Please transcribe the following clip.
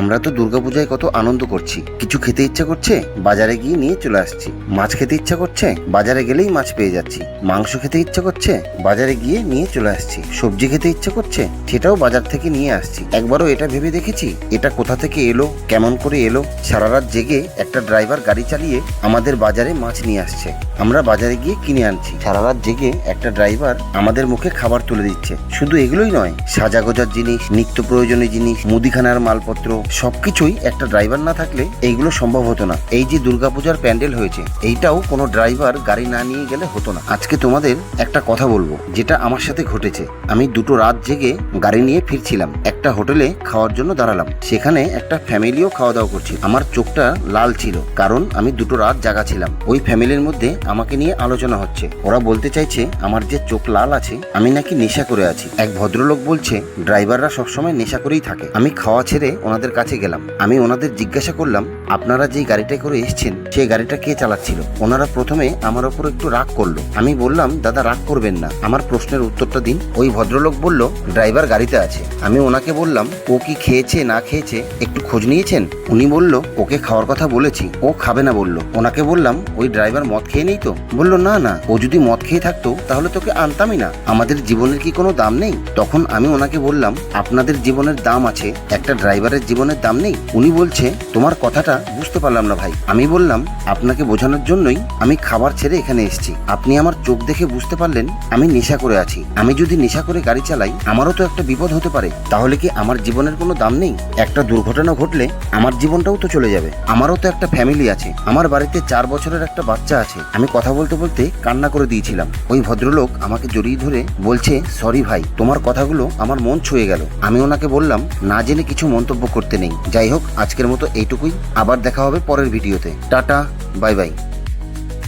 আমরা তো দুর্গাপূজায় কত আনন্দ করছি, কিছু খেতে ইচ্ছা করছে বাজারে গিয়ে নিয়ে চলে আসছি। মাছ খেতে ইচ্ছা করছে বাজারে গেলেই মাছ পেয়ে যাচ্ছি। মাংস খেতে ইচ্ছা করছে বাজারে গিয়ে নিয়ে চলে আসছি। সবজি খেতে ইচ্ছা করছে সেটাও বাজার থেকে নিয়ে আসছি। একবারও এটা ভেবে দেখেছি এটা কোথা থেকে এলো, কেমন করে এলো? সারা রাত জেগে একটা ড্রাইভার গাড়ি চালিয়ে আমাদের বাজারে মাছ নিয়ে আসছে, আমরা বাজারে গিয়ে কিনে আনছি। সারা রাত জেগে একটা ড্রাইভার আমাদের মুখে খাবার তুলে দিচ্ছে। শুধু এগুলোই নয়, সাজা গোজার জিনিস, নিত্য প্রয়োজনীয় জিনিস, মুদিখানার মালপত্র সবকিছুই একটা ড্রাইভার না থাকলে এইগুলো সম্ভব হতো না। এই যে দুর্গাপূজার প্যান্ডেল হয়েছে, এইটাও কোনো ড্রাইভার গাড়ি না নিয়ে গেলে হতো না। আজকে তোমাদের একটা কথা বলবো যেটা আমার সাথে ঘটেছে। আমি দুটো রাত জেগে গাড়ি নিয়ে ফিরছিলাম, একটা হোটেলে খাওয়ার জন্য দাঁড়ালাম। সেখানে একটা ফ্যামিলিও খাওয়া দাওয়া করছিল। আমার চোখটা লাল ছিল, কারণ আমি দুটো রাত জাগা ছিলাম। ওই ফ্যামিলির মধ্যে আমাকে নিয়ে আলোচনা হচ্ছে। ওরা বলতে চাইছে আমার যে চোখ লাল আছে আমি নাকি নেশা করে আছি। এক ভদ্রলোক বলছে ড্রাইভাররা সবসময় নেশা করেই থাকে। আমি খাওয়া ছেড়ে ওনাদের কাছে গেলাম। আমি ওনাদের জিজ্ঞাসা করলাম, আপনারা যেই গাড়িটা করে এসেছেন সেই গাড়িটা কে চালাচ্ছিল? ওনারা প্রথমে আমার ওপর একটু রাগ করলো। আমি বললাম, দাদা রাগ করবেন না, আমার প্রশ্নের উত্তরটা দিন। ওই ভদ্রলোক বলল, ড্রাইভার গাড়িতে আছে। আমি ওনাকে বললাম, ও কি খেয়েছে না খেয়েছে একটু খোঁজ নিয়েছেন? উনি বলল, ওকে খাওয়ার কথা বলেছি, ও খাবে না বলল। ওনাকে বললাম, ওই ড্রাইভার মদ খেয়ে নেই তো? বলল, না না, ও যদি মদ খেয়ে থাকতো তাহলে তোকে আনতামই না। আমাদের জীবনের কি কোনো দাম নেই? তখন আমি ওনাকে বললাম, আপনাদের জীবনের দাম আছে, একটা ড্রাইভারের জীবনের দাম নেই? উনি বলছে, তোমার কথাটা বুঝতে পারলাম না ভাই। আমি বললাম, আপনাকে বোঝানোর জন্যই আমি খাবার ছেড়ে এখানে এসেছি। আপনি আমার চোখ দেখে বুঝতে পারলেন আমি নেশা করে আছি। আমি যদি নেশা করে গাড়ি চালাই আমারও তো একটা বিপদ হতে পারে। তাহলে কি আমার জীবনের কোনো দাম নেই? একটা দুর্ঘটনা ঘটলে আমার জীবনটাও তো চলে যাবে। আমারও তো একটা ফ্যামিলি আছে। আমার বাড়িতে 4 বছরের একটা বাচ্চা আছে। আমি কথা বলতে বলতে কান্না করে দিয়েছিলাম। ওই ভদ্রলোক আমাকে জড়িয়ে ধরে বলছে, সরি ভাই, তোমার কথাগুলো আমার মন ছুঁয়ে গেল। আমি ওনাকে বললাম, না জেনে কিছু মন্তব্য করতে নেই। যাই হোক, আজকের মতো এইটুকুই। আবার দেখা হবে পরের ভিডিওতে। Tata, bye bye.